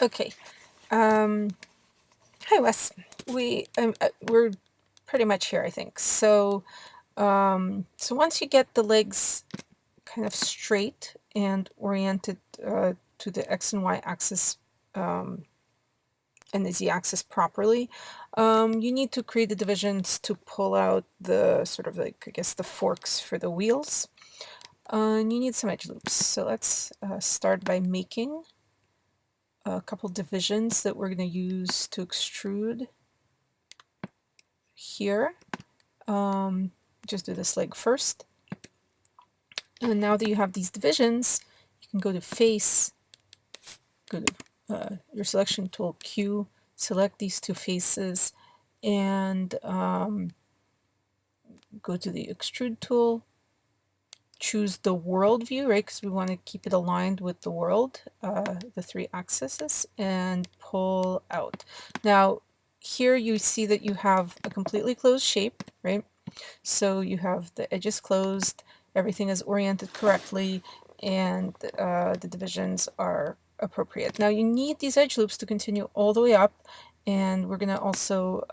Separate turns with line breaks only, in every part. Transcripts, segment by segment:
Okay. Hi, Wes. We're pretty much here, I think. So once you get the legs kind of straight and oriented to the X and Y axis um, and the Z axis properly, you need to create the divisions to pull out the sort of like, I guess, the forks for the wheels. And you need some edge loops. So let's start by making a couple divisions that we're going to use to extrude here. Just do this leg first. And now that you have these divisions, you can go to Face, go to your selection tool, Q, select these two faces, and go to the Extrude tool, choose the world view, right, because we want to keep it aligned with the world, the three axes, and pull out. Now, here you see that you have a completely closed shape, right? So you have the edges closed, everything is oriented correctly, and the divisions are appropriate. Now you need these edge loops to continue all the way up, and we're going to also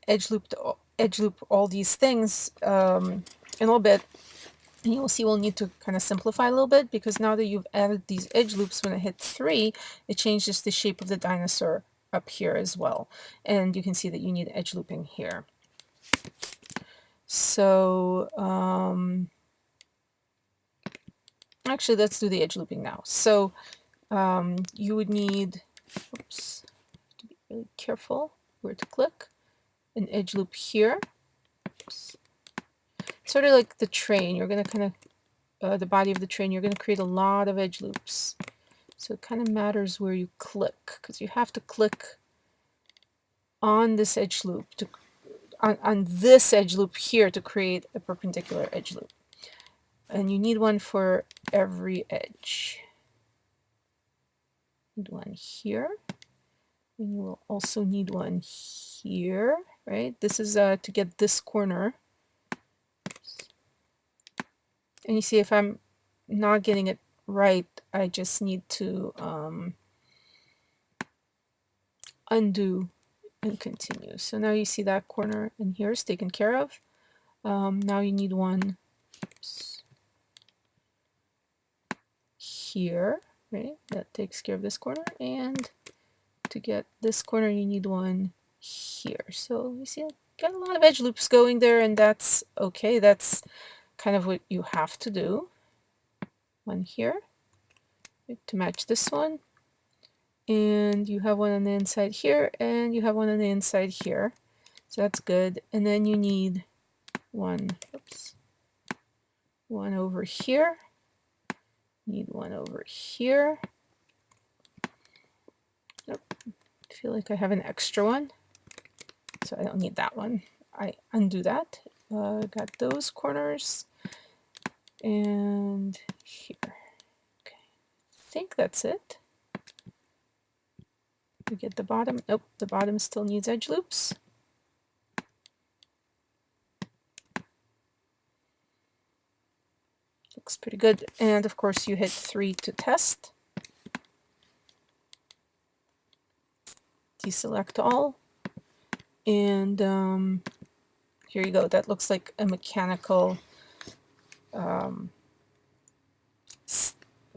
edge loop all these things in a little bit. And you'll see we'll need to kind of simplify a little bit, because now that you've added these edge loops, when I hit 3, it changes the shape of the dinosaur up here as well. And you can see that you need edge looping here. So actually, let's do the edge looping now. So you would need, oops, to be really careful where to click, an edge loop here. Oops. Sort of like the train, you're going to kind of, the body of the train, you're going to create a lot of edge loops. So it kind of matters where you click, because you have to click on this edge loop, on this edge loop here to create a perpendicular edge loop. And you need one for every edge. Need one here, and you will also need one here, right? This is to get this corner. And you see, if I'm not getting it right, I just need to undo and continue. So now you see that corner in here is taken care of. Now you need one here, right? That takes care of this corner, and to get this corner you need one here. So you see, I got a lot of edge loops going there, and that's okay. That's kind of what you have to do. One here, right, to match this one, and you have one on the inside here, and you have one on the inside here. So that's good. And then you need one, oops, one over here. Need one over here. Nope. I feel like I have an extra one, so I don't need that one. I undo that. Got those corners, and here. Okay, I think that's it. We get the bottom. Nope, the bottom still needs edge loops. Looks pretty good. And of course you hit 3 to test. Deselect all. And here you go. That looks like a mechanical, I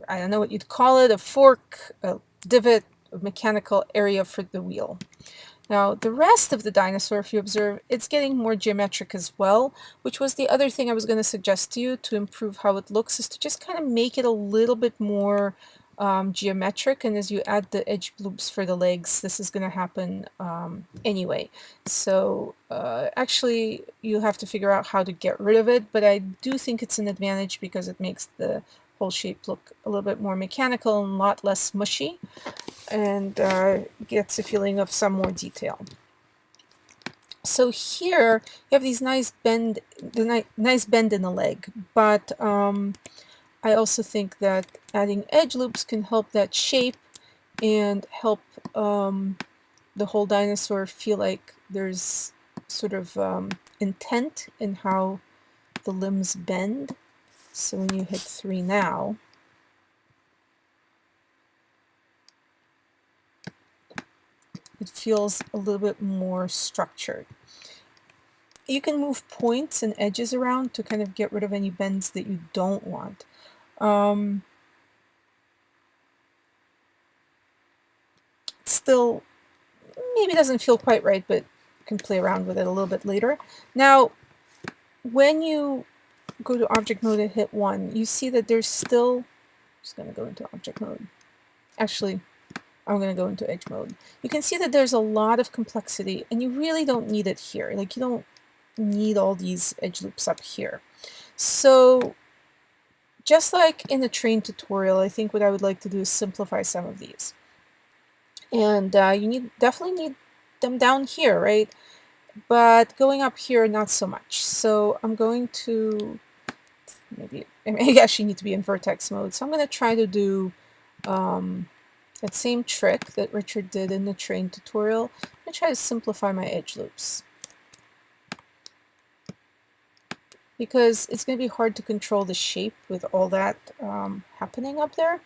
don't know what you'd call it, a fork, a divot, a mechanical area for the wheel. Now, the rest of the dinosaur, if you observe, it's getting more geometric as well, which was the other thing I was going to suggest to you to improve how it looks, is to just kind of make it a little bit more geometric. And as you add the edge loops for the legs, this is going to happen anyway. So actually, you have to figure out how to get rid of it, but I do think it's an advantage because it makes the whole shape look a little bit more mechanical and a lot less mushy, and gets a feeling of some more detail. So here you have these nice bend, nice bend in the leg, but I also think that adding edge loops can help that shape and help the whole dinosaur feel like there's sort of intent in how the limbs bend. So when you hit 3 now, It feels a little bit more structured. You can move points and edges around to kind of get rid of any bends that you don't want. Still, maybe doesn't feel quite right, but you can play around with it a little bit later. Now, when you go to object mode and hit 1, you see that there's still, I'm just going to go into object mode. Actually, I'm going to go into edge mode. You can see that there's a lot of complexity, and you really don't need it here. Like, you don't need all these edge loops up here. So just like in the train tutorial, I think what I would like to do is simplify some of these. And you definitely need them down here, right? But going up here, not so much. So I'm going to, maybe, I actually need to be in vertex mode. So I'm going to try to do that same trick that Richard did in the train tutorial. I'm going to try to simplify my edge loops, because it's going to be hard to control the shape with all that happening up there.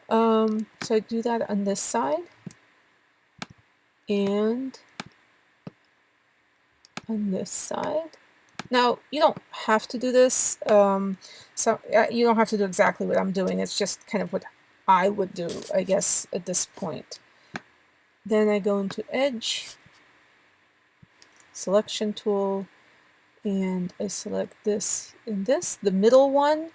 So I do that on this side and on this side. Now, you don't have to do this. You don't have to do exactly what I'm doing. It's just kind of what I would do, I guess, at this point. Then I go into Edge, Selection Tool, and I select this and this, the middle one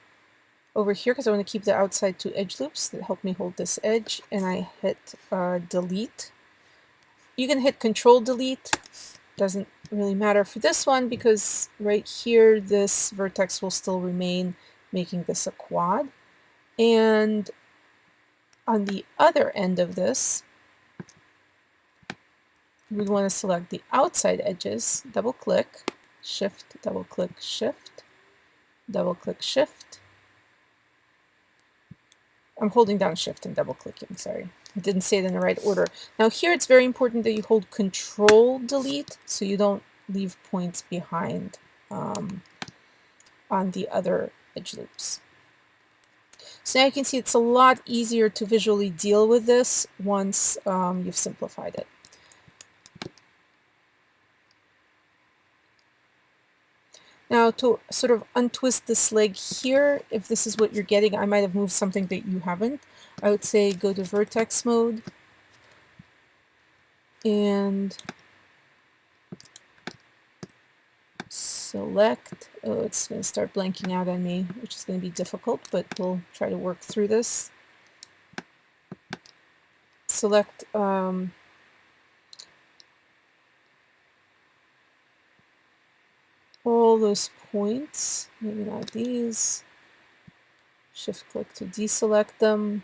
over here, because I want to keep the outside two edge loops that help me hold this edge, and I hit Delete. You can hit Control Delete, doesn't really matter for this one, because right here this vertex will still remain, making this a quad. And on the other end of this, we want to select the outside edges, double click, shift, double click, shift, double click, shift. I'm holding down shift and double clicking, sorry. I didn't say it in the right order. Now here it's very important that you hold Control Delete so you don't leave points behind on the other edge loops. So now you can see it's a lot easier to visually deal with this once you've simplified it. Now to sort of untwist this leg here, if this is what you're getting, I might have moved something that you haven't. I would say go to vertex mode and select, oh, it's going to start blanking out on me, which is going to be difficult, but we'll try to work through this. Select all those points, maybe not these. Shift click to deselect them.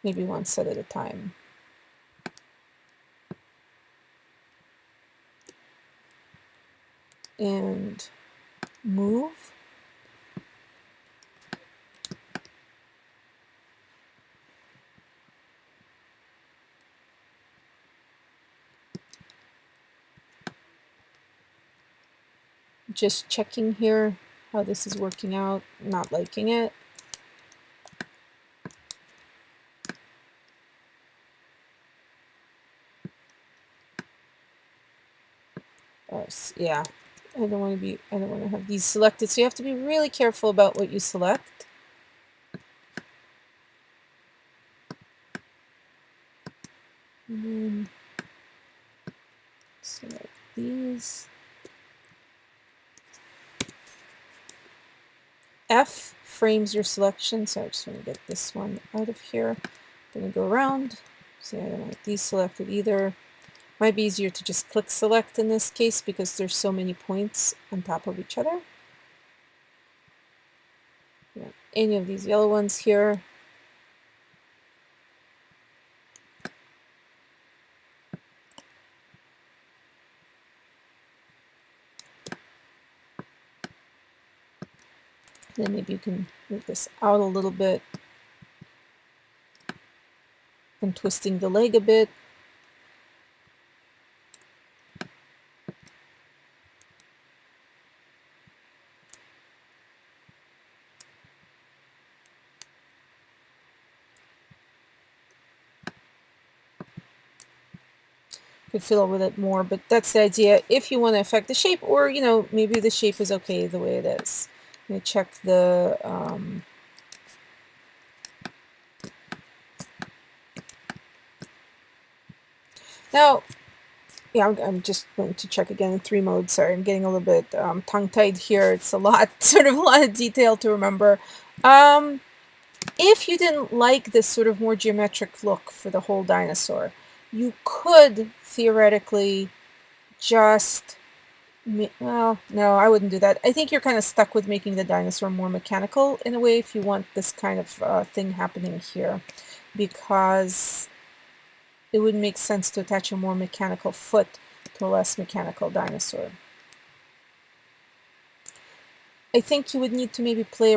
Maybe one set at a time. And move. Just checking here how this is working out, not liking it. Yeah, I don't want to have these selected, so you have to be really careful about what you select. And then select these. F frames your selection, so I just want to get this one out of here. I'm going to go around. See, I don't want these selected either. Might be easier to just click select in this case because there's so many points on top of each other. Any of these yellow ones here. Then maybe you can move this out a little bit and twisting the leg a bit. could fiddle with it more, but that's the idea if you want to affect the shape, or, maybe the shape is okay the way it is. Let me check the... Now, yeah, I'm just going to check again in 3 mode. Sorry, I'm getting a little bit tongue-tied here. It's a lot, sort of a lot of detail to remember. If you didn't like this sort of more geometric look for the whole dinosaur, you could theoretically just... Well, no, I wouldn't do that. I think you're kind of stuck with making the dinosaur more mechanical in a way if you want this kind of thing happening here, because it would make sense to attach a more mechanical foot to a less mechanical dinosaur. I think you would need to maybe play